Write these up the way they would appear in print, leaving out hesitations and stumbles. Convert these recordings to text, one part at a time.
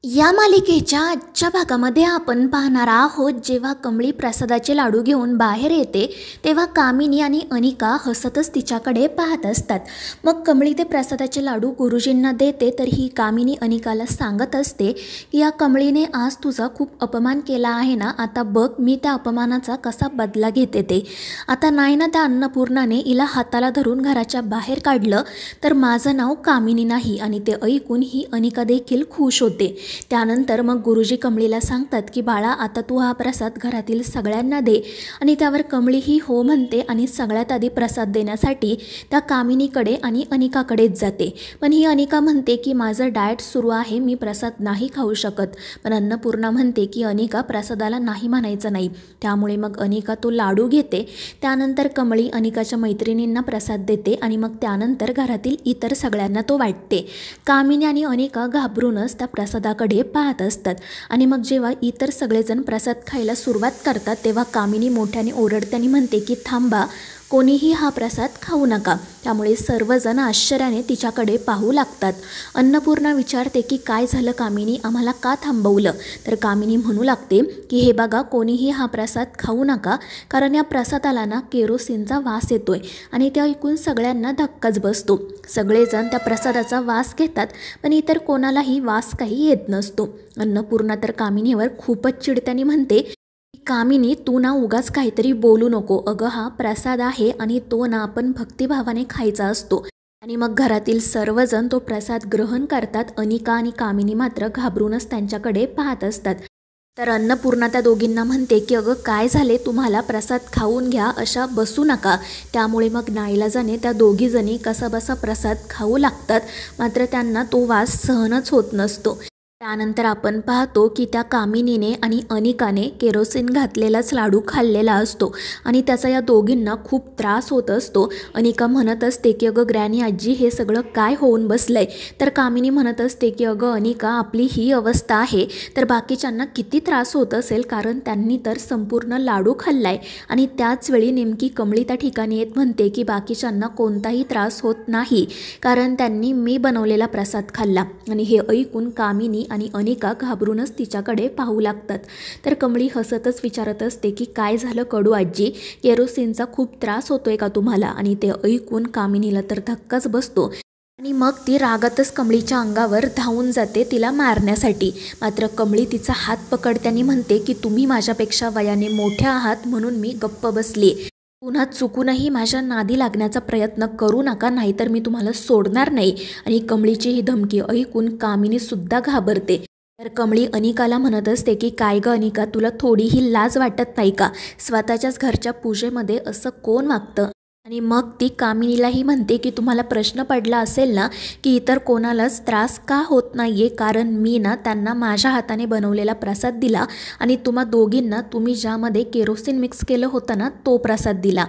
या मालिकेच्या आजच्या भागामध्ये आपण पाहणार आहोत, जेव्हा कमळी प्रसादाचे लाडू घेऊन बाहेर येते तेव्हा कामिनी आणि अनिका हसतच तिच्याकडे पाहत असतात. मग कमळी ते प्रसादाचे लाडू गुरुजींना देते तर ही कामिनी अनिकाला सांगत असते की या कमळीने आज तुझा खूप अपमान केला आहे ना, आता बघ मी त्या अपमानाचा कसा बदला घेते ते. आता नाही ना त्या अन्नपूर्णाने हिला हाताला धरून घराच्या बाहेर काढलं तर माझं नाव कामिनी नाही. आणि ते ऐकून ही अनिका देखील खुश होते. त्यानंतर मग गुरुजी कमळीला सांगतात की बाळा, आता तू हा प्रसाद घरातील सगळ्यांना दे. आणि त्यावर कमळी ही हो म्हणते आणि सगळ्यात आधी प्रसाद देण्यासाठी त्या कामिनीकडे आणि अनिकाकडेच जाते. पण ही अनिका म्हणते की माझं डाएट सुरू आहे, मी प्रसाद नाही खाऊ शकत. पण अन्नपूर्णा म्हणते की अनिका, प्रसादाला नाही म्हणायचं नाही. त्यामुळे मग अनिका तो लाडू घेते. त्यानंतर कमळी अनिकाच्या मैत्रिणींना प्रसाद देते आणि मग त्यानंतर घरातील इतर सगळ्यांना तो वाटते. कामिनी आणि अनिका घाबरूनच त्या प्रसादाकडे पाहत असतात. आणि मग जेव्हा इतर सगळेजण प्रसाद खायला सुरुवात करतात तेव्हा कामिनी मोठ्याने ओरडताना म्हणते की थांबा, कोणीही हा प्रसाद खाऊ नका. त्यामुळे सर्वजण आश्चर्याने तिच्याकडे पाहू लागतात. अन्नपूर्णा विचारते की काय झालं कामिनी, आम्हाला का थांबवलं. तर कामिनी म्हणू लागते की हे बघा, कोणीही हा प्रसाद खाऊ नका, कारण या प्रसादाला ना केरोसिनचा वास येतोय. आणि ते ऐकून सगळ्यांना धक्काच बसतो. सगळेजण त्या प्रसादाचा वास घेतात पण इतर कोणालाही वास काही येत नसतो. अन्नपूर्णा तर कामिनीवर खूपच चिडत्याने म्हणते, कामिनी तू ना उगाच काहीतरी बोलू नको. अगं हा प्रसाद आहे आणि तो ना आपण भक्तिभावाने खायचा असतो. आणि मग घरातील सर्वजण तो प्रसाद ग्रहण करतात. अनिका आणि कामिनी मात्र घाबरूनच त्यांच्याकडे पाहत असतात. तर अन्नपूर्णा त्या दोघींना म्हणते की अगं काय झाले तुम्हाला, प्रसाद खाऊन घ्या, अशा बसू नका. त्यामुळे मग नाईलाजाने त्या दोघीजणी कसाबसा प्रसाद खाऊ लागतात. मात्र त्यांना तो वास सहनच होत नसतो. त्यानंतर आपण पाहतो की त्या कामिनीने आणि अनिकाने केरोसिन घातलेलाच लाडू खाल्लेला असतो आणि त्याचा या दोघींना खूप त्रास होत असतो. अनिका म्हणत असते की अगं ग्रॅनी आजी, हे सगळं काय होऊन बसलंय. तर कामिनी म्हणत असते की अगं अनिका, आपली ही अवस्था आहे तर बाकीच्यांना किती त्रास होत असेल, कारण त्यांनी तर संपूर्ण लाडू खाल्लाय. आणि त्याचवेळी नेमकी कमळी त्या ठिकाणी येत म्हणते की बाकीच्यांना कोणताही त्रास होत नाही, कारण त्यांनी मी बनवलेला प्रसाद खाल्ला. आणि हे ऐकून कामिनी आणि अनिका घाबरूनच तिच्याकडे पाहू लागतात. तर कमळी हसतच विचारत असते की काय झालं कडू आजी, केरोसिनचा खूप त्रास होतोय का तुम्हाला. आणि ते ऐकून कामिनीला तर धक्काच बसतो आणि मग ती रागातच कमळीच्या अंगावर धावून जाते तिला मारण्यासाठी. मात्र कमळी तिचा हात पकडताना म्हणते की तुम्ही माझ्यापेक्षा वयाने मोठ्या आहात म्हणून मी गप्प बसली. पुन्हा चुकूनही माझ्या नादी लागण्याचा प्रयत्न करू नका, नाहीतर मी तुम्हाला सोडणार नाही. आणि कमळीची ही धमकी ऐकून कामिनी सुद्धा घाबरते. तर कमळी अनिकाला म्हणत असते की काय ग अनिका, तुला थोडीही लाज वाटत नाही का, स्वतःच्याच घरच्या पूजेमध्ये असं कोण वागतं. आणि मग ती कामिनीलाही म्हणते की तुम्हाला प्रश्न पडला असेल ना की इतर कोणालाच त्रास का होत नाहीये, कारण मी ना त्यांना माझ्या हाताने बनवलेला प्रसाद दिला आणि तुम्हा दोघींना तुम्ही ज्यामध्ये केरोसिन मिक्स केलं होतं ना तो प्रसाद दिला.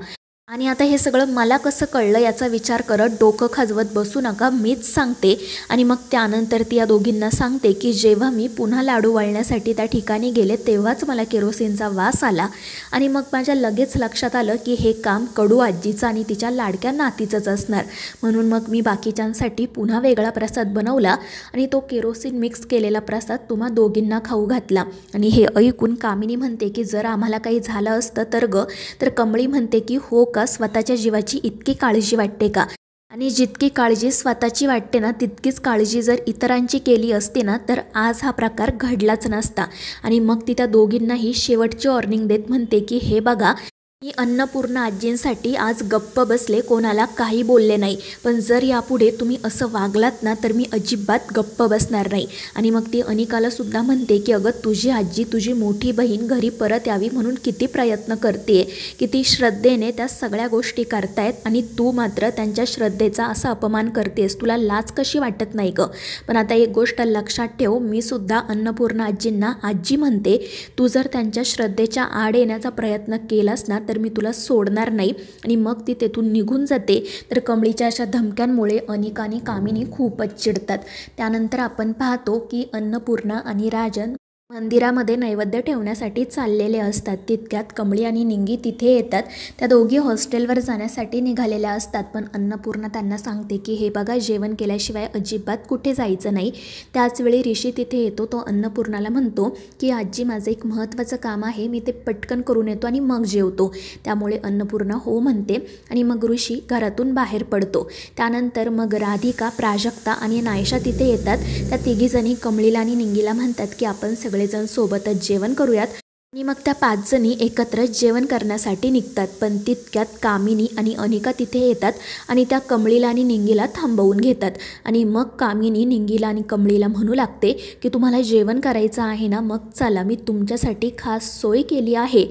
आणि आता हे सगळं मला कसं कळलं याचा विचार करत डोकं खाजवत बसू नका, मीच सांगते. आणि मग त्यानंतर ती या दोघींना सांगते की जेव्हा मी पुन्हा लाडू वळण्यासाठी त्या ठिकाणी गेले तेव्हाच मला केरोसिनचा वास आला. आणि मग माझ्या लगेच लक्षात आलं की हे काम कडू आजीचं आणि तिच्या लाडक्या नातीचंच असणार. म्हणून मग मी बाकीच्यांसाठी पुन्हा वेगळा प्रसाद बनवला आणि तो केरोसिन मिक्स केलेला प्रसाद तुम्हा दोघींना खाऊ घातला. आणि हे ऐकून कामिनी म्हणते की जर आम्हाला काही झालं असतं तर ग. तर कमळी म्हणते की हो का, स्वतःच्या जीवाची इतकी काळजी वाटते का. आणि जितकी काळजी स्वतःची वाटते ना तितकीच काळजी जर इतरांची केली असती ना तर आज हा प्रकार घडलाच नसता. आणि मग ती त्या दोघींनाही शेवटची वॉर्निंग देत म्हणते की हे बघा, मी अन्नपूर्णा आजींसाठी आज गप्प बसले, कोणाला काही बोलले नाही. पण जर यापुढे तुम्ही असं वागलात ना तर मी अजिबात गप्प बसणार नाही. आणि मग ती अनिकाला सुद्धा म्हणते की अगं तुझी आजी, तुझी मोठी बहीण घरी परत यावी म्हणून किती प्रयत्न करते, किती श्रद्धेने त्या सगळ्या गोष्टी करतायत आणि तू मात्र त्यांच्या श्रद्धेचा असा अपमान करतेस, तुला लाज कशी वाटत नाही ग. पण आता एक गोष्ट लक्षात ठेव, मी सुद्धा अन्नपूर्णा आजींना आजी म्हणते. तू जर त्यांच्या श्रद्धेच्या आड येण्याचा प्रयत्न केलास ना तर मी तुला सोडणार नाही. आणि मग ती तेथून निघून जाते. तर कमळीच्या अशा धमक्यांमुळे अनिका आणि कामिनी खूपच चिडतात. त्यानंतर आपण पाहतो की अन्नपूर्णा आणि राजन मंदिरामध्ये नैवेद्य ठेवण्यासाठी चाललेले असतात. तितक्यात कमळी आणि निंगी तिथे येतात. त्या दोघी हॉस्टेलवर जाण्यासाठी निघालेल्या असतात. पण अन्नपूर्णा त्यांना सांगते की हे बघा, जेवण केल्याशिवाय अजिबात कुठे जायचं नाही. त्याचवेळी ऋषी तिथे येतो. तो अन्नपूर्णाला म्हणतो की आजी, माझं एक महत्त्वाचं काम आहे, मी ते पटकन करून येतो आणि मग जेवतो. त्यामुळे अन्नपूर्णा हो म्हणते आणि मग ऋषी घरातून बाहेर पडतो. त्यानंतर मग राधिका, प्राजक्ता आणि नायशा तिथे येतात. त्या तिघीजणी कमळीला आणि निंगीला म्हणतात की आपण सगळेजण सोबतच जेवण करूयात आणि मग त्या 5 जणी एकत्र जेवण करण्यासाठी निघतात. पण तितक्यात कामिनी आणि अनिका तिथे येतात आणि त्या कमळीला आणि निंगीला थांबवून घेतात. आणि मग कामिनी निंगीला आणि कमळीला म्हणू लागते की तुम्हाला जेवण करायचं आहे ना, मग चला, मी तुमच्यासाठी खास सोय केली आहे.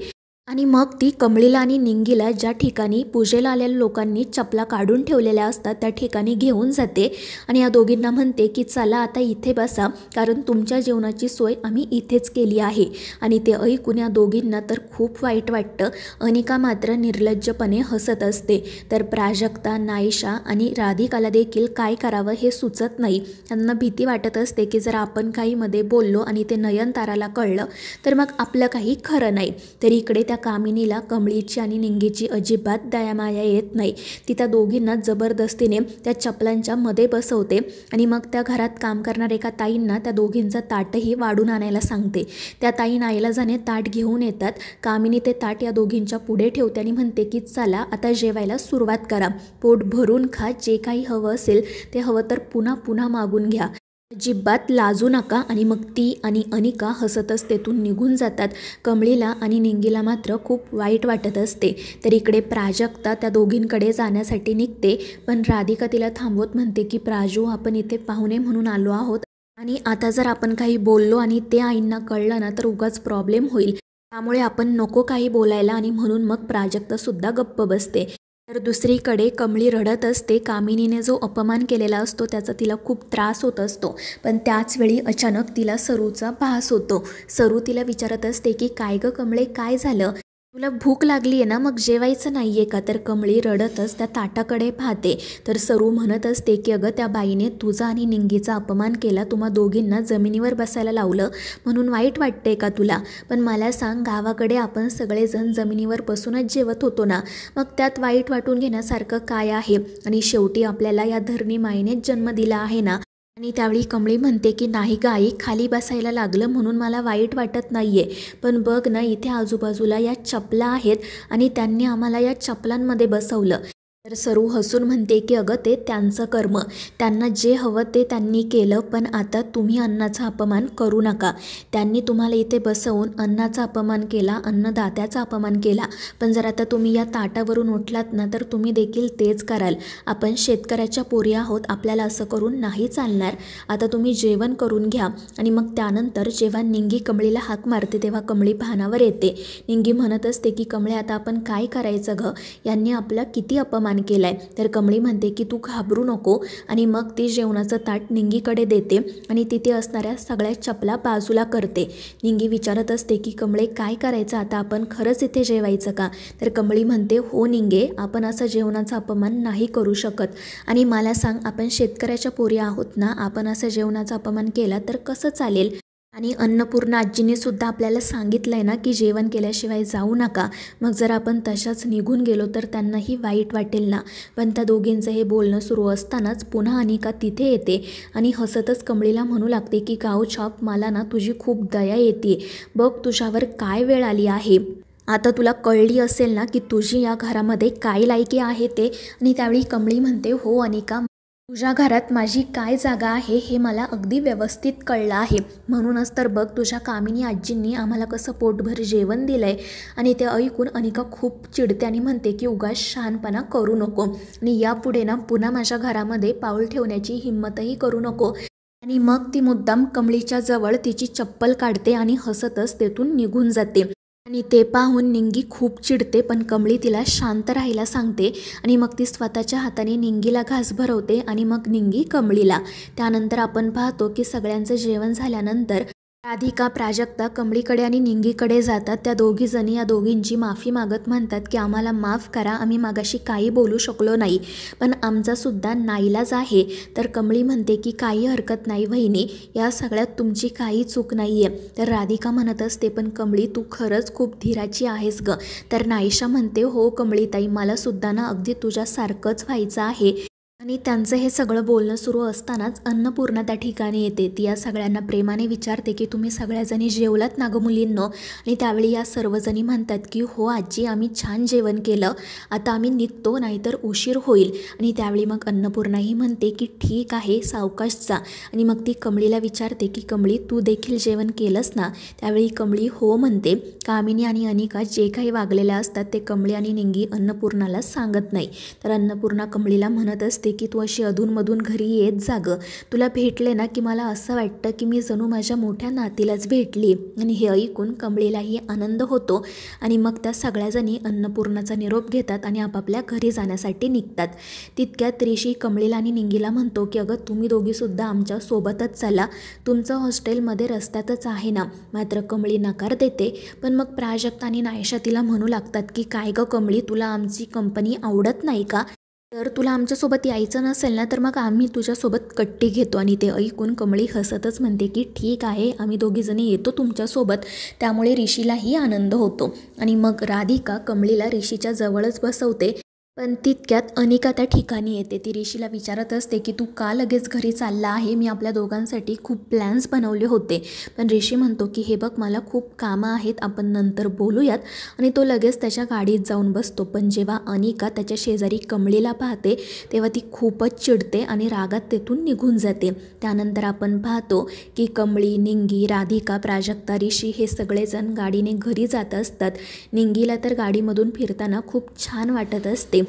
आणि मग ती कमळीला आणि निंगीला ज्या ठिकाणी पूजेला आलेल्या लोकांनी चपला काढून ठेवलेल्या असतात त्या ठिकाणी घेऊन जाते आणि या दोघींना म्हणते की चला आता इथे बसा, कारण तुमच्या जेवणाची सोय आम्ही इथेच केली आहे. आणि ते ऐकून या दोघींना तर खूप वाईट वाटतं. अनिका मात्र निर्लज्जपणे हसत असते. तर प्राजक्ता, नायशा आणि राधिकाला देखील काय करावं हे सुचत नाही. त्यांना भीती वाटत असते की जर आपण काही मध्ये बोललो आणि ते नयनताराला कळलं तर मग आपलं काही खरं नाही. तरी इकडे त्या कामिनीला कमळीची आणि निंगीची अजिबात दयामाया येत नाही. ती त्या दोघींना जबरदस्तीने त्या चपलांच्या मध्ये बसवते आणि मग त्या घरात काम करणाऱ्या एका ताईंना त्या दोघींचं ताटही वाढून आणायला सांगते. त्या ताई नाईलाजाने ताट घेऊन येतात. कामिनी ते ताट या दोघींच्या पुढे ठेवते आणि म्हणते की चला आता जेवायला सुरुवात करा, पोट भरून खा, जे काही हवं असेल ते हवं तर पुन्हा पुन्हा मागून घ्या, अजिबात लाजू नका. आणि मग ती आणि अनिका हसतच तेथून निघून जातात. कमळीला आणि निंगीला मात्र खूप वाईट वाटत असते. तर इकडे प्राजक्ता त्या दोघींकडे जाण्यासाठी निघते. पण राधिका तिला थांबवत म्हणते की प्राजू, आपण इथे पाहुणे म्हणून आलो आहोत आणि आता जर आपण काही बोललो आणि ते आईंना कळलं ना तर उगाच प्रॉब्लेम होईल. त्यामुळे आपण नको काही बोलायला. आणि म्हणून मग प्राजक्तासुद्धा गप्प बसते. तर दुसरीकडे कमळी रडत असते. कामिनीने जो अपमान केलेला असतो त्याचा तिला खूप त्रास होत असतो. पण त्याचवेळी अचानक तिला सरूचा भास होतो. सरू तिला विचारत असते की काय गं कमळे, काय झालं, तुला भूक लागली आहे ना, मग जेवायचं नाही आहे का? तर कमळी रडतच त्या ताटाकडे पाहते. तर सरू म्हणत असते की अगं, त्या बाईने तुझा आणि निंगीचा अपमान केला, तुम्हा दोघींना जमिनीवर बसायला लावलं, म्हणून वाईट वाटते का तुला? पण मला सांग, गावाकडे आपण सगळेजण जमिनीवर बसूनच जेवत होतो ना, मग त्यात वाईट वाटून घेण्यासारखं काय आहे? आणि शेवटी आपल्याला या धरणी माईनेच जन्म दिला आहे ना. आणि त्यावेळी कमळी म्हणते की नाही गं आई, खाली बसायला लागलं म्हणून मला वाईट वाटत नाही आहे. पण बघ ना, इथे आजूबाजूला या चपला आहेत आणि त्यांनी आम्हाला या चपलांमध्ये बसवलं. तर सरू हसून म्हणते की अगं, ते त्यांचं कर्म, त्यांना जे हवं ते त्यांनी केलं. पण आता तुम्ही अन्नाचा अपमान करू नका. त्यांनी तुम्हाला इथे बसवून अन्नाचा अपमान केला, अन्नदात्याचा अपमान केला. पण जर आता तुम्ही या ताटावरून उठलात ना तर तुम्ही देखील तेच कराल. आपण शेतकऱ्याच्या पोरी आहोत, आपल्याला असं करून नाही चालणार. आता तुम्ही जेवण करून घ्या. आणि मग त्यानंतर जेव्हा निंगी कमळीला हाक मारते तेव्हा कमळी भानावर येते. निंगी म्हणत असते की कमळे, आता आपण काय करायचं गं, यांनी आपला किती अपमान केलाय. तर कमळी म्हणते की तू घाबरू नको. आणि मग ती जेवणाचं ताट निंगीकडे देते आणि तिथे असणाऱ्या सगळ्या चपला बाजूला करते. निंगी विचारत असते की कमळे, काय करायचं आता, आपण खरंच इथे जेवायचं का? तर कमळी म्हणते, हो निंगे, आपण असं जेवणाचा अपमान नाही करू शकत. आणि मला सांग, आपण शेतकऱ्याच्या पोरी आहोत ना, आपण असं जेवणाचा अपमान केला तर कसं चालेल? आणि अन्नपूर्णा आजीने सुद्धा आपल्याला सांगितलं आहे ना की जेवण केल्याशिवाय जाऊ नका. मग जर आपण तशाच निघून गेलो तर त्यांनाही वाईट वाटेल ना. पण त्या दोघींचं हे बोलणं सुरू असतानाच पुन्हा अनिका तिथे येते आणि हसतच कमळीला म्हणू लागते की गाव छाप, मला ना तुझी खूप दया येते. बघ तुझ्यावर काय वेळ आली आहे. आता तुला कळली असेल ना की तुझी या घरामध्ये काय लायकी आहे ते. आणि त्यावेळी कमळी म्हणते, हो अनिका, तुझ्या घरात माझी काय जागा आहे हे मला अगदी व्यवस्थित कळलं आहे. म्हणूनच तर बघ, तुझ्या कामिनी आजींनी आम्हाला कसं पोटभर जेवण दिलं आहे. आणि ते ऐकून अनिका खूप चिडते आणि म्हणते की उगाच शहाणपणा करू नको आणि यापुढे ना पुन्हा माझ्या घरामध्ये पाऊल ठेवण्याची हिंमतही करू नको. आणि मग ती मुद्दाम कमळीच्या जवळ तिची चप्पल काढते आणि हसतच तेथून निघून जाते. आणि ते पाहून निंगी खूप चिडते. पण कमळी तिला शांत राहायला सांगते आणि मग ती स्वतःच्या हाताने निंगीला घास भरवते आणि मग निंगी कमळीला. त्यानंतर आपण पाहतो की सगळ्यांचं जेवण झाल्यानंतर राधिका, प्राजक्ता कमळीकडे आणि निंगीकडे जातात. त्या दोघीजणी या दोघींची माफी मागत म्हणतात की आम्हाला माफ करा, आम्ही मागाशी काही बोलू शकलो नाही, पण आमचासुद्धा नाईलाज आहे. तर कमळी म्हणते की काही हरकत नाही वहिनी, या सगळ्यात तुमची काही चूक नाही आहे. तर राधिका म्हणत असते पण कमळी तू खरंच खूप धीराची आहेस गं. तर नाईशा म्हणते हो कमळीताई, मलासुद्धा ना अगदी तुझ्यासारखंच व्हायचं आहे. आणि त्यांचं हे सगळं बोलणं सुरू असतानाच अन्नपूर्णा त्या ठिकाणी येते. ती या सगळ्यांना प्रेमाने विचारते की तुम्ही सगळ्याजणी जेवलात ना गं मुलींनो. आणि त्यावेळी या सर्वजणी म्हणतात की हो आजी, आम्ही छान जेवण केलं, आता आम्ही निघतो नाहीतर उशीर होईल. आणि त्यावेळी मग अन्नपूर्णाही म्हणते की ठीक आहे, सावकाश जा. आणि मग ती कमळीला विचारते की कमळी तू देखील जेवण केलंस ना. त्यावेळी कमळी हो म्हणते. कामिनी आणि अनिका जे काही वागलेल्या असतात ते कमळी आणि निंगी अन्नपूर्णाला सांगत नाही. तर अन्नपूर्णा कमळीला म्हणत असते की तू अशी अधूनमधून घरी येत जा गं. तुला भेटले ना की मला असं वाटतं की मी जणू माझ्या मोठ्या नातीलाच भेटली. आणि हे ऐकून कमळीलाही आनंद होतो. आणि मग त्या सगळ्याजणी अन्नपूर्णाचा निरोप घेतात आणि आपापल्या घरी जाण्यासाठी निघतात. तितक्यात ऋषी कमळीला आणि निंगीला म्हणतो की अगं तुम्ही दोघीसुद्धा आमच्या सोबतच चला, तुमचं हॉस्टेलमध्ये रस्त्यातच आहे ना. मात्र कमळी नकार देते. पण मग प्राजक्ता आणि नायशा तिला म्हणू लागतात की काय गं कमळी, तुला आमची कंपनी आवडत नाही का? तर तुला आमच्यासोबत यायचं नसेल ना तर मग आम्ही तुझ्यासोबत कट्टी घेतो. आणि ते ऐकून कमळी हसतच म्हणते की ठीक आहे, आम्ही दोघीजणी येतो तुमच्यासोबत. त्यामुळे ऋषीलाही आनंद होतो. आणि मग राधिका कमळीला ऋषीच्या जवळच बसवते. पण तितक्यात अनिका त्या ठिकाणी येते. ती ऋषीला विचारत असते की तू का लगेच घरी चालला आहे, मी आपल्या दोघांसाठी खूप प्लॅन्स बनवले होते. पण ऋषी म्हणतो की हे बघ मला खूप कामं आहेत, आपण नंतर बोलूयात. आणि तो लगेच त्याच्या गाडीत जाऊन बसतो. पण जेव्हा अनिका त्याच्या शेजारी कमळीला पाहते तेव्हा ती खूपच चिडते आणि रागात तेथून निघून जाते. त्यानंतर आपण पाहतो की कमळी, निंगी, राधिका, प्राजक्ता, ऋषी हे सगळेजण गाडीने घरी जात असतात. निंगीला तर गाडीमधून फिरताना खूप छान वाटत असते.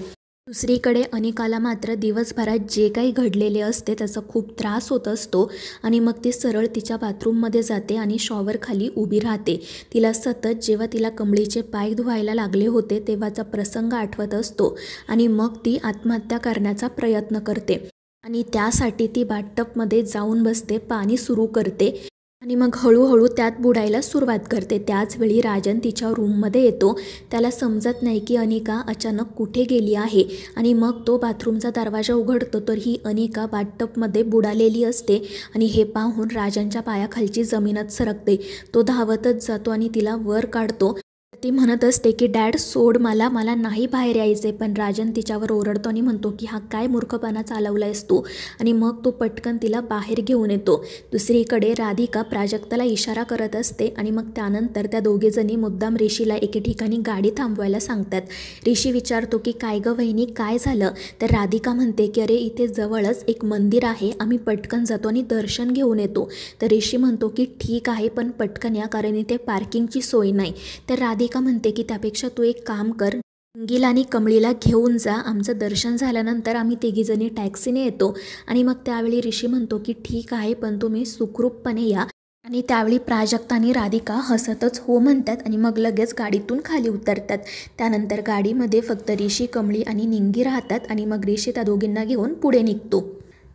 दुसरीकडे अनिकाला मात्र दिवसभरात जे काही घडलेले असते त्याचा खूप त्रास होत असतो. आणि मग ती सरळ तिच्या बाथरूममध्ये जाते आणि शॉवरखाली उभी राहते. तिला सतत जेव्हा तिला कमळीचे पाय धुवायला लागले होते तेव्हाचा प्रसंग आठवत असतो. आणि मग ती आत्महत्या करण्याचा प्रयत्न करते. आणि त्यासाठी ती बाथटबमध्ये जाऊन बसते, पाणी सुरू करते आणि मग हळूहळू त्यात बुडायला सुरुवात करते. त्याचवेळी राजन तिच्या रूममध्ये येतो. त्याला समजत नाही की अनिका अचानक कुठे गेली आहे. आणि मग तो बाथरूमचा दरवाजा उघडतो तर ही अनिका बाथटबमध्ये बुडालेली असते. आणि हे पाहून राजनच्या पायाखालची जमीनच सरकते. तो धावतच जातो आणि तिला वर काढतो. ती म्हणत असते की डॅड सोड मला, मला नाही बाहेर यायचे. पण राजन तिच्यावर ओरडतो आणि म्हणतो की हा काय मूर्खपणा चालवलायस तू. आणि मग तो पटकन तिला बाहेर घेऊन येतो. दुसरीकडे राधिका प्राजक्ताला इशारा करत असते. आणि मग त्यानंतर त्या दोघीजणी मुद्दाम ऋषीला एके ठिकाणी गाडी थांबवायला सांगतात. ऋषी विचारतो की काय गं वहिनी, काय झालं. तर राधिका म्हणते की अरे इथे जवळच एक मंदिर आहे, आम्ही पटकन जातो आणि दर्शन घेऊन येतो. तर ऋषी म्हणतो की ठीक आहे पण पटकन या, कारण इथे पार्किंगची सोय नाही. तर राधिका म्हणते की त्यापेक्षा तू एक काम कर, निंगीला आणि कमळीला घेऊन जा, आमचं दर्शन झाल्यानंतर आम्ही तिघीजणी टॅक्सीने येतो. आणि मग त्यावेळी ऋषी म्हणतो की ठीक आहे पण तुम्ही सुखरूपपणे या. आणि त्यावेळी प्राजक्ता आणि राधिका हसतच हो म्हणतात आणि मग लगेच गाडीतून खाली उतरतात. त्यानंतर गाडीमध्ये फक्त ऋषी, कमळी आणि निंगी राहतात. आणि मग ऋषी त्या दोघींना घेऊन पुढे निघतो.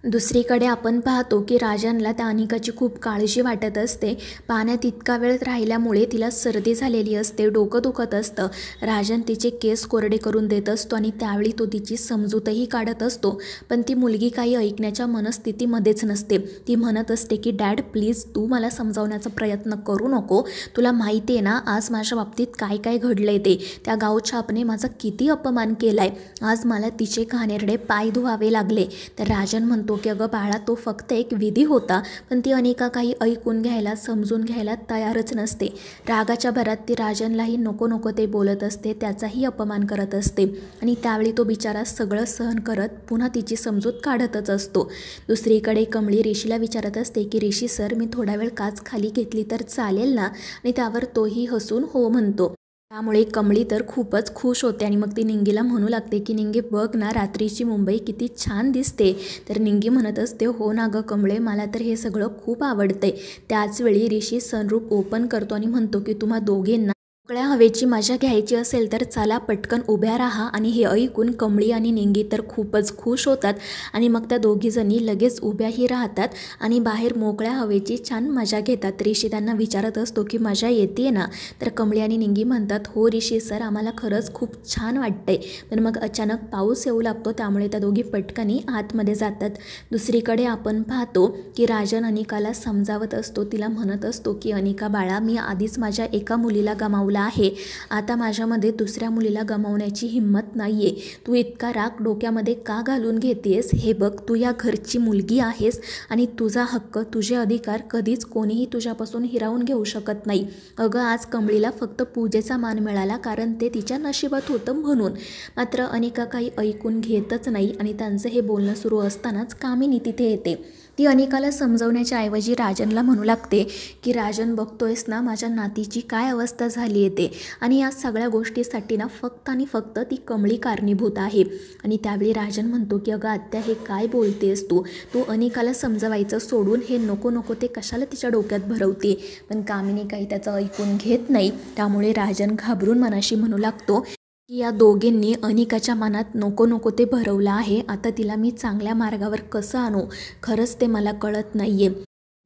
दुसरीकडे आपण पाहतो की राजनला त्या अनिकाची खूप काळजी वाटत असते. पाण्यात इतका वेळ राहिल्यामुळे तिला सर्दी झालेली असते, डोकं दुखत असतं. राजन तिचे केस कोरडे करून देत असतो आणि त्यावेळी तो तिची समजूतही काढत असतो. पण ती मुलगी काही ऐकण्याच्या मनस्थितीमध्येच नसते. ती म्हणत असते की डॅड प्लीज तू मला समजावण्याचा प्रयत्न करू नको, तुला माहिती आहे ना आज माझ्या बाबतीत काय काय घडलंय ते. त्या गावछापने माझा किती अपमान केलाय, आज मला तिचे घाणेरडे पाय धुवावे लागले. तर राजन म्हणतो की अगं बाळा, तो फक्त एक विधी होता. पण ती अनिका काही ऐकून घ्यायला, समजून घ्यायला तयारच नसते. रागाच्या भरात ती राजनलाही नको नको ते बोलत असते, त्याचाही अपमान करत असते. आणि त्यावेळी तो बिचारा सगळं सहन करत पुन्हा तिची समजूत काढतच असतो. दुसरीकडे कमळी ऋषीला विचारत असते की ऋषी सर, मी थोडा वेळ काच खाली घेतली तर चालेल ना. आणि त्यावर तोही हसून हो म्हणतो. त्यामुळे कमळी तर खूपच खुश होते. आणि मग ती निंगीला म्हणू लागते की निंगी बघ ना, रात्रीची मुंबई किती छान दिसते. तर निंगी म्हणत असते हो ना गं कमळे, मला तर हे सगळं खूप आवडते. त्याचवेळी ऋषी सनरूफ ओपन करतो आणि म्हणतो की तुम्हा दोघींना मोकळ्या हवेची मजा घ्यायची असेल तर चला पटकन उभ्या राहा. आणि हे ऐकून कमळी आणि निंगी तर खूपच खुश होतात आणि मग त्या दोघीजणी लगेच उभ्याही राहतात आणि बाहेर मोकळ्या हवेची छान मजा घेतात. ऋषी त्यांना विचारत असतो की मजा येते ना? तर कमळी आणि निंगी म्हणतात हो ऋषी सर, आम्हाला खरंच खूप छान वाटतंय. पण मग अचानक पाऊस येऊ लागतो, त्यामुळे त्या दोघी पटकनी आतमध्ये जातात. दुसरीकडे आपण पाहतो की राजन अनिकाला समजावत असतो, तिला म्हणत असतो की अनिका बाळा, मी आधीच माझ्या एका मुलीला गमावलं आहे, आता माझ्यामध्ये दुसऱ्या मुलीला गमावण्याची हिंमत नाहीये. तू इतका राग डोक्यामध्ये का घालून घेतेस? हे बघ, तू या घरची मुलगी आहेस आणि तुझा हक्क, तुझे अधिकार कधीच कोणीही तुझ्यापासून हिरावून घेऊ शकत नाही. अगं, आज कमळीला फक्त पूजेचा मान मिळाला कारण ते तिच्या नशिबात होतं म्हणून. मात्र अनिका काही ऐकून घेतच नाही आणि त्यांचं हे बोलणं सुरू असतानाच कामिनी तिथे येते. ती अनिकाला समजवण्याच्या ऐवजी राजनला म्हणू लागते की राजन, बघतोयस ना माझ्या नातीची काय अवस्था झाली आहे ते, आणि या सगळ्या गोष्टीसाठी ना फक्त आणि फक्त ती कमळी कारणीभूत आहे. आणि त्यावेळी राजन म्हणतो की अगं आत्या, हे काय बोलतेस तू? तू अनिकाला समजवायचं सोडून हे नको नको ते कशाला तिच्या डोक्यात भरवते? पण कामिनी काही त्याचं ऐकून घेत नाही. त्यामुळे राजन घाबरून मनाशी म्हणू लागतो की या दोघींनी अनिकाच्या मनात नको नको ते भरवलं आहे. आता तिला मी चांगल्या मार्गावर कसं आणू, खरंच ते मला कळत नाहीये.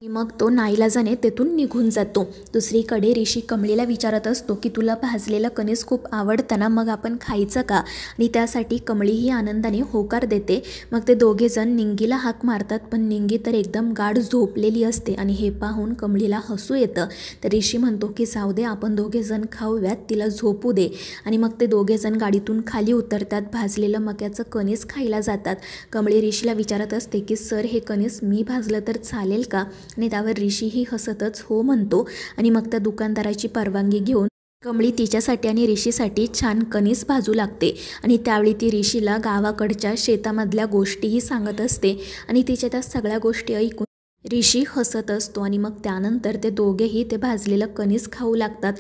मग तो नाईलाजाने तेथून निघून जातो. दुसरीकडे ऋषी कमळीला विचारत असतो की तुला भाजलेलं कणीस खूप आवडतं ना, मग आपण खायचं का? आणि त्यासाठी कमळीही आनंदाने होकार देते. मग ते दोघेजण निंगीला हाक मारतात, पण निंगी तर एकदम गाढ झोपलेली असते आणि हे पाहून कमळीला हसू येतं. तर ऋषी म्हणतो की जाऊ दे, आपण दोघेजण खाऊयात, तिला झोपू दे. आणि मग ते दोघेजण गाडीतून खाली उतरतात, भाजलेलं मक्याचं कणीस खायला जातात. कमळी ऋषीला विचारत असते की सर, हे कणीस मी भाजलं तर चालेल का? आणि त्यावर ऋषीही हसतच हो म्हणतो. आणि मग त्या दुकानदाराची परवानगी घेऊन कमळी तिच्यासाठी आणि ऋषीसाठी छान कणीस भाजू लागते. आणि त्यावेळी ती ऋषीला गावाकडच्या शेतामधल्या गोष्टीही सांगत असते आणि तिच्या त्या सगळ्या गोष्टी ऐकून ऋषी हसत असतो. आणि मग त्यानंतर ते दोघेही ते भाजलेलं कणीस खाऊ लागतात.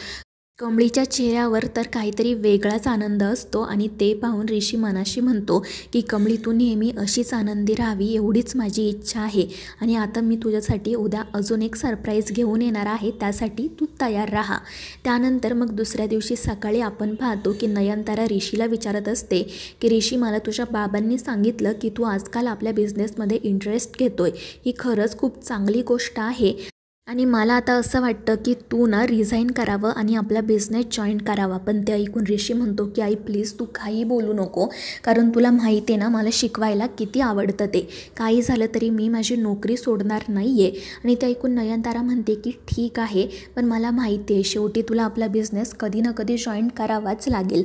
कमळीच्या चेहऱ्यावर तर काहीतरी वेगळाच आनंद असतो आणि ते पाहून ऋषी मनाशी म्हणतो की कमळी, तू नेहमी अशीच आनंदी राहावी एवढीच माझी इच्छा आहे. आणि आता मी तुझ्यासाठी उद्या अजून एक सरप्राईज घेऊन येणार आहे, त्यासाठी तू तयार राहा. त्यानंतर मग दुसऱ्या दिवशी सकाळी आपण पाहतो की नयनतारा ऋषीला विचारत असते की ऋषी, मला तुझ्या बाबांनी सांगितलं की तू आजकाल आपल्या बिझनेसमध्ये इंटरेस्ट घेतोय. ही खरंच खूप चांगली गोष्ट आहे आणि मला आता असं वाटतं की तू ना रिझाईन करावं आणि आपला बिझनेस जॉईन करावा. पण ते ऐकून ऋषी म्हणतो की आई प्लीज, तू काही बोलू नको, कारण तुला माहिती आहे ना मला शिकवायला किती आवडतं ते. काही झालं तरी मी माझी नोकरी सोडणार नाही आहे. आणि ते ऐकून नयनतारा म्हणते की ठीक आहे, पण मला माहिती आहे शेवटी तुला आपला बिझनेस कधी ना कधी जॉईन करावाच लागेल.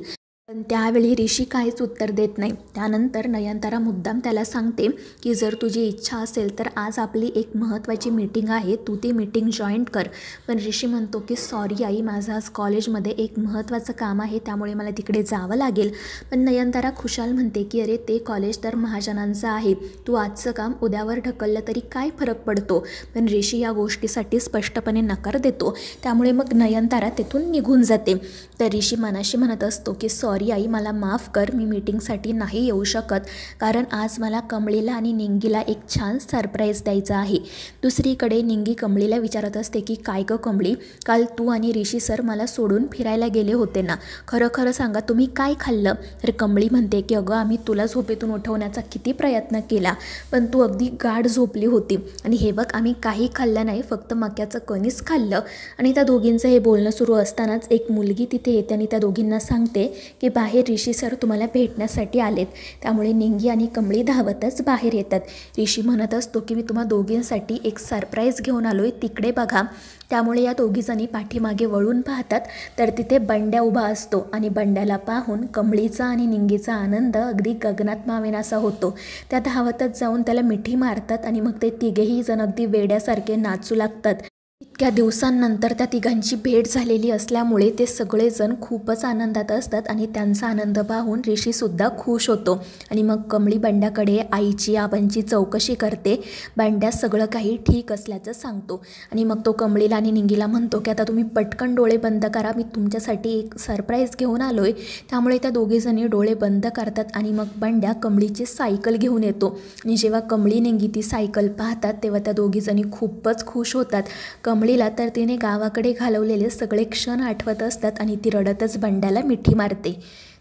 पण त्यावेळी ऋषी काहीच उत्तर देत नाही. त्यानंतर नयनतारा मुद्दाम त्याला सांगते की जर तुझी इच्छा असेल तर आज आपली एक महत्त्वाची मीटिंग आहे, तू ती मीटिंग जॉईन कर. पण ऋषी म्हणतो की सॉरी आई, माझं आज कॉलेजमध्ये एक महत्त्वाचं काम आहे, त्यामुळे मला तिकडे जावं लागेल. पण नयनतारा खुशाल म्हणते की अरे, ते कॉलेज तर महाजनांचं आहे, तू आजचं काम उद्यावर ढकललं तरी काय फरक पडतो? पण ऋषी या गोष्टीसाठी स्पष्टपणे नकार देतो. त्यामुळे मग नयनतारा तिथून निघून जाते. तर ऋषी मनाशी म्हणत असतो की सॉरी आई, मला माफ कर, मी मीटिंगसाठी नाही येऊ शकत, कारण आज मला कमळीला आणि निंगीला एक छान सरप्राईज द्यायचा आहे. दुसरीकडे निंगी कमळीला विचारत असते की काय गं कमळी, काल तू आणि ऋषी सर मला सोडून फिरायला गेले होते ना, खरं खरं सांगा तुम्ही काय खाल्लं? तर कमळी म्हणते की अगं, आम्ही तुला झोपेतून उठवण्याचा किती प्रयत्न केला, पण तू अगदी गाढ झोपली होती. आणि हे बघ, आम्ही काही खाल्लं नाही, फक्त मक्याचं कणीस खाल्लं. आणि त्या दोघींचं हे बोलणं सुरू असतानाच एक मुलगी तिथे येते आणि त्या दोघींना सांगते की बाहेर ऋषी सर तुम्हाला भेटण्यासाठी आलेत. त्यामुळे निंगी आणि कमळी धावतच बाहेर येतात. ऋषी म्हणत असतो की मी तुम्हा दोघींसाठी एक सरप्राईज घेऊन आलोय, तिकडे बघा. त्यामुळे या दोघीजणी पाठीमागे वळून पाहतात तर तिथे बंड्या उभा असतो आणि बंड्याला पाहून कमळीचा आणि निंगीचा आनंद अगदी गगनात मावेनासा होतो. त्या धावतच जाऊन त्याला मिठी मारतात आणि मग ते तिघेही जण अगदी वेड्यासारखे नाचू लागतात. इतक्या दिवसांनंतर त्या तिघांची भेट झालेली असल्यामुळे ते सगळेजण खूपच आनंदात असतात आणि त्यांचा आनंद पाहून ऋषीसुद्धा खुश होतो. आणि मग कमळी बंड्याकडे आईची आबांची चौकशी करते. बंड्या सगळं काही ठीक असल्याचं सांगतो आणि मग तो कमळीला आणि निंगीला म्हणतो की आता तुम्ही पटकन डोळे बंद करा, मी तुमच्यासाठी एक सरप्राईज घेऊन आलोय. त्यामुळे त्या दोघीजणी डोळे बंद करतात आणि मग बंड्या कमळीची सायकल घेऊन येतो. आणि जेव्हा कमळी निंगी ती सायकल पाहतात तेव्हा त्या दोघीजणी खूपच खुश होतात. कमळी कमळीला तर तिने गावाकडे घालवलेले सगळे क्षण आठवत असतात आणि ती रडतच बंड्याला मिठी मारते.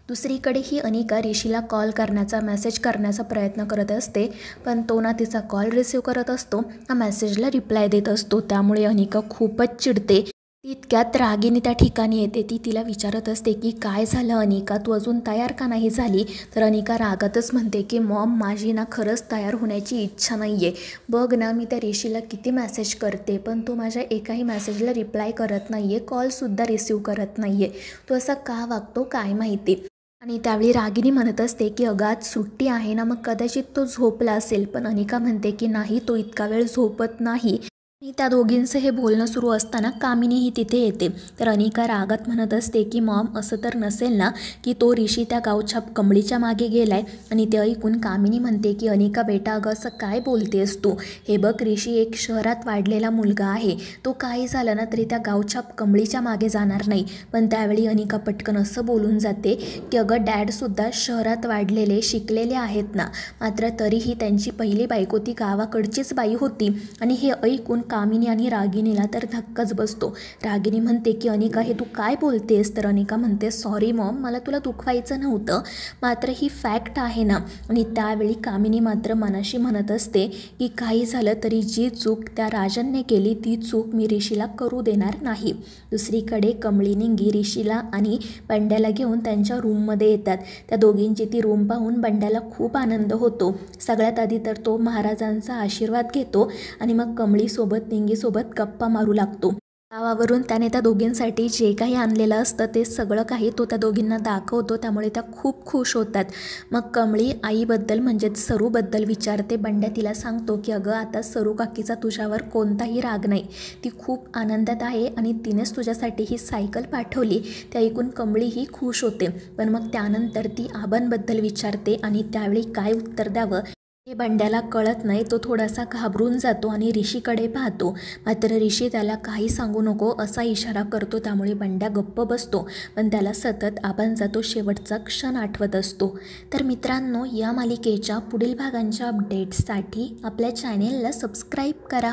दुसरीकडे ही अनिका ऋषीला कॉल करण्याचा मेसेज करण्याचा प्रयत्न करत असते, पण तो ना तिचा कॉल रिसीव करत असतो ना मेसेजला रिप्लाय देत असतो. त्यामुळे अनिका खूपच चिडते. ती इतक्यात रागिनी त्या ठिकाणी येते. ती तिला विचारत असते की काय झालं अनिका, तू अजून तयार का नाही झाली. तर अनिका रागातच म्हणते की मॉम, माझी ना खरंच तयार होण्याची इच्छा नाही आहे. बघ ना, मी त्या ऋषीला किती मेसेज करते पण तो माझ्या एकाही मेसेजला रिप्लाय करत नाही आहे, कॉलसुद्धा रिसीव करत नाही आहे. तो असा का वागतो काय माहिती. आणि त्यावेळी रागिनी म्हणत असते की अगं आज सुट्टी आहे ना, मग कदाचित तो झोपला असेल. पण अनिका म्हणते की नाही, तो इतका वेळ झोपत नाही. आणि त्या दोघींचं हे बोलणं सुरू असताना कामिनीही तिथे येते. तर अनिका रागात म्हणत असते की मॉम, असं तर नसेल ना की तो ऋषी त्या गावच्या कमळीच्या मागे गेलाय. आणि ते ऐकून कामिनी म्हणते की अनिका बेटा, अगं असं काय बोलतेस तू. हे बघ, ऋषी एक शहरात वाढलेला मुलगा आहे. तो काही झालं ना तरी त्या गावच्या कमळीच्या मागे जाणार नाही. पण त्यावेळी अनिका पटकन असं बोलून जाते की अगं डॅडसुद्धा शहरात वाढलेले शिकलेले आहेत ना, मात्र तरीही त्यांची पहिली बायको ती गावाकडचीच बाई होती. आणि हे ऐकून कामिनी आणि रागिनीला तर धक्काच बसतो. रागिनी म्हणते की अनिका, हे तू काय बोलतेस. तर अनिका म्हणते सॉरी मॉम, मला तुला दुखवायचं नव्हतं, मात्र ही फॅक्ट आहे ना. आणि त्यावेळी कामिनी मात्र मनाशी म्हणत असते की काही झालं तरी जी चूक त्या राजनने केली ती चूक मी ऋषीला करू देणार नाही. दुसरीकडे कमळी निंगी ऋषीला आणि बंड्याला घेऊन त्यांच्या रूममध्ये येतात. त्या दोघींची ती रूम पाहून बंड्याला खूप आनंद होतो. सगळ्यात आधी तर तो महाराजांचा आशीर्वाद घेतो आणि मग कमळीसोबत निंगीसोबत गप्पा मारू लागतो. गावावरून त्याने त्या दोघींसाठी जे काही आणलेलं असतं ते सगळं काही तो त्या दोघींना दाखवतो. त्यामुळे त्या खूप खुश होतात. मग कमळी आईबद्दल म्हणजेच सरूबद्दल विचारते. बंड्या तिला सांगतो की अगं आता सरू काकीचा तुझ्यावर कोणताही राग नाही, ती खूप आनंदात आहे आणि तिनेच तुझ्यासाठी ही सायकल पाठवली. ते ऐकून कमळी ही खुश होते. पण मग त्यानंतर ती आबांबद्दल विचारते आणि त्यावेळी काय उत्तर द्यावं हे बंड्याला कळत नाही. तो थोडासा घाबरून जातो आणि ऋषीकडे पाहतो. मात्र ऋषी त्याला काही सांगू नको असा इशारा करतो. त्यामुळे बंड्या गप्प बसतो. पण त्याला सतत आबांचा तो शेवटचा क्षण आठवत असतो. तर मित्रांनो, या मालिकेच्या पुढील भागांच्या अपडेट्ससाठी आपल्या चॅनेलला सबस्क्राईब करा.